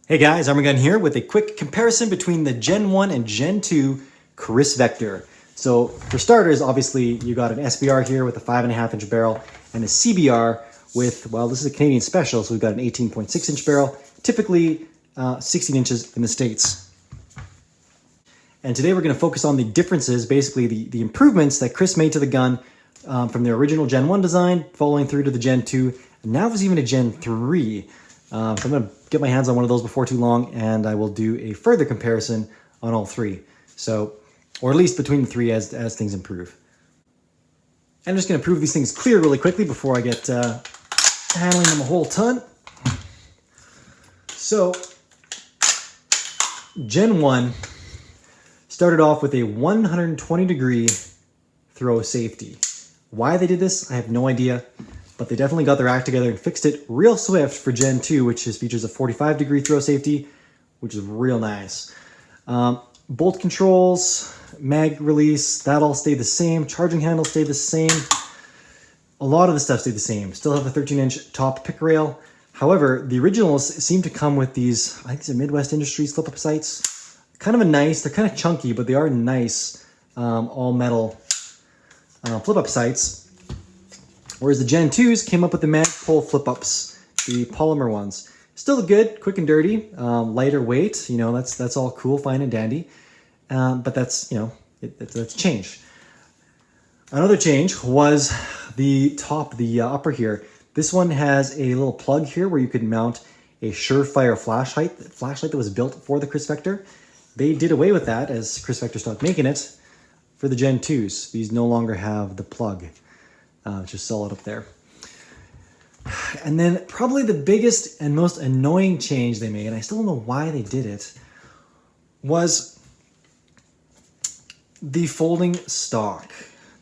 Hey guys, Arm&Gun here with a quick comparison between the Gen 1 and Gen 2 Kriss Vector. So for starters, obviously you got an SBR here with a 5.5 inch barrel and a CBR with, well, this is a Canadian special, so we've got an 18.6 inch barrel, typically 16 inches in the States. And today we're going to focus on the differences, basically the improvements that Kriss made to the gun from the original Gen 1 design, following through to the Gen 2, and now there's even a Gen 3. So I'm going to get my hands on one of those before too long, and I will do a further comparison on all three. So, or at least between the three as things improve. I'm just going to prove these things clear really quickly before I get handling them a whole ton. So, Gen 1 started off with a 120 degree throw safety. Why they did this, I have no idea. But they definitely got their act together and fixed it real swift for Gen 2, which features a 45 degree throw safety, which is real nice. Bolt controls, mag release, that all stayed the same. Charging handle stayed the same. A lot of the stuff stayed the same. Still have a 13 inch top pick rail. However, the originals seem to come with these, I think these are Midwest Industries flip-up sights. Kind of a nice, they're kind of chunky, but they are nice all metal flip-up sights. Whereas the Gen 2s came up with the Magpul flip-ups, the polymer ones. Still good, quick and dirty, lighter weight, you know, that's all cool, fine and dandy. But that's, you know, that's change. Another change was the top, the upper here. This one has a little plug here where you could mount a Surefire flashlight that was built for the Kriss Vector. They did away with that as Kriss Vector stopped making it for the Gen 2s. These no longer have the plug. Just solid up there. And then probably the biggest and most annoying change they made, and I still don't know why they did it, was the folding stock.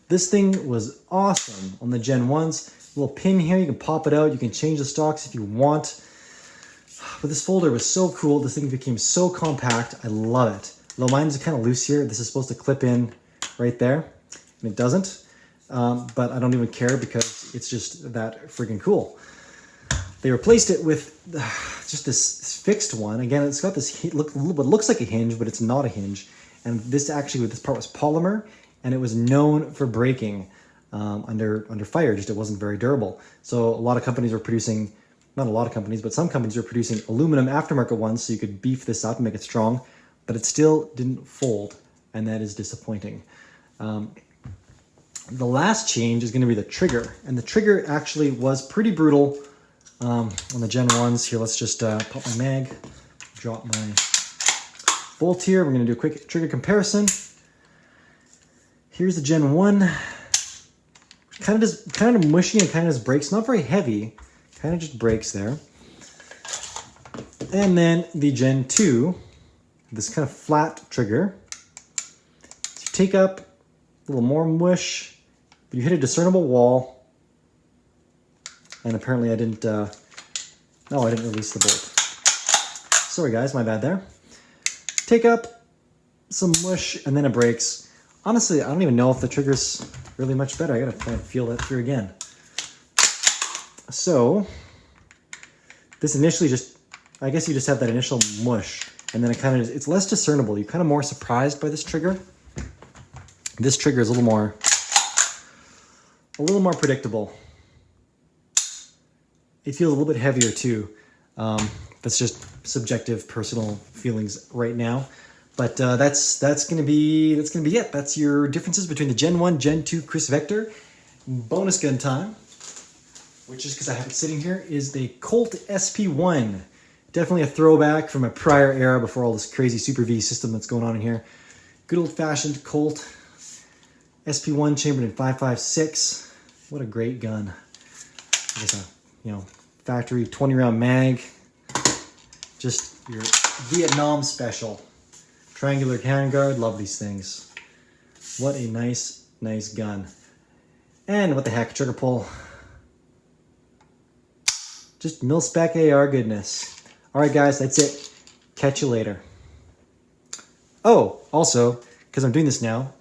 This thing was awesome on the Gen 1s. Little pin here, you can pop it out, you can change the stocks if you want. But this folder was so cool, this thing became so compact, I love it. Though mine's kind of loose here, this is supposed to clip in right there, and it doesn't. But I don't even care because it's just that freaking cool. They replaced it with just this fixed one. Again, it's got this what looks like a hinge, but it's not a hinge. And this actually, this part was polymer, and it was known for breaking under fire. Just it wasn't very durable. So a lot of companies were producing, not a lot of companies, but some companies were producing aluminum aftermarket ones, so you could beef this up and make it strong. But it still didn't fold, and that is disappointing. The last change is going to be the trigger, and the trigger actually was pretty brutal on the Gen 1s. Here, let's just pop my mag, drop my bolt here. We're going to do a quick trigger comparison. Here's the Gen 1. Kind of mushy and kind of just breaks. Not very heavy, kind of just breaks there. And then the Gen 2, this kind of flat trigger. So you take up a little more mush. You hit a discernible wall, and apparently I didn't, no, I didn't release the bolt. Sorry guys, my bad there. Take up some mush, and then it breaks. Honestly, I don't even know if the trigger's really much better. I gotta kind of feel that through again. So, this initially just, I guess you just have that initial mush, and then it kind of, it's less discernible. You're kind of more surprised by this trigger. This trigger is a little more predictable. It feels a little bit heavier too. That's just subjective personal feelings right now. But that's gonna be it. That's your differences between the Gen 1, Gen 2 Kriss Vector. Bonus gun time, which is because I have it sitting here, is the Colt SP1. Definitely a throwback from a prior era before all this crazy Super V system that's going on in here. Good old-fashioned Colt SP1 chambered in 5.56. What a great gun. I guess a, you know, factory 20 round mag. Just your Vietnam special. Triangular handguard, love these things. What a nice gun. And what the heck, trigger pull. Just mil-spec AR goodness. All right guys, that's it. Catch you later. Oh, also, because I'm doing this now,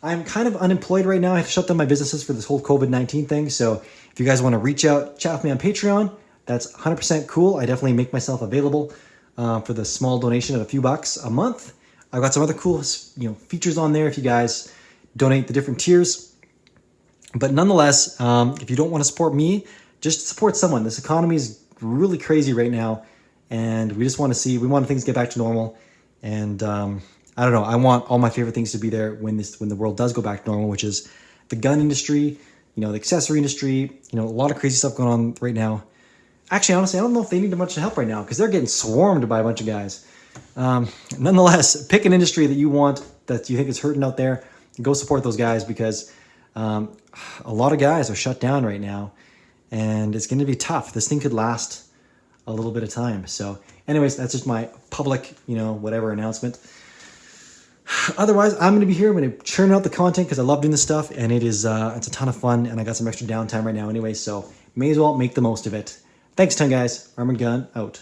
I'm kind of unemployed right now. I have to shut down my businesses for this whole COVID-19 thing. So if you guys want to reach out, chat with me on Patreon, that's 100% cool. I definitely make myself available. for the small donation of a few bucks a month. I've got some other cool, features on there if you guys donate the different tiers. But nonetheless, if you don't want to support me, just support someone. This economy is really crazy right now, and we just want things to get back to normal. And I don't know, I want all my favorite things to be there when the world does go back to normal, which is the gun industry, the accessory industry, a lot of crazy stuff going on right now. Actually, honestly, I don't know if they need much help right now because they're getting swarmed by a bunch of guys. Nonetheless, pick an industry that you want, that you think is hurting out there, and go support those guys, because a lot of guys are shut down right now, and it's going to be tough. This thing could last a little bit of time. So anyways, that's just my public, whatever announcement. Otherwise, I'm going to be here. I'm going to churn out the content because I love doing this stuff, and it's a ton of fun, and I got some extra downtime right now anyway, so may as well make the most of it. Thanks a ton, guys. Arm&Gun out.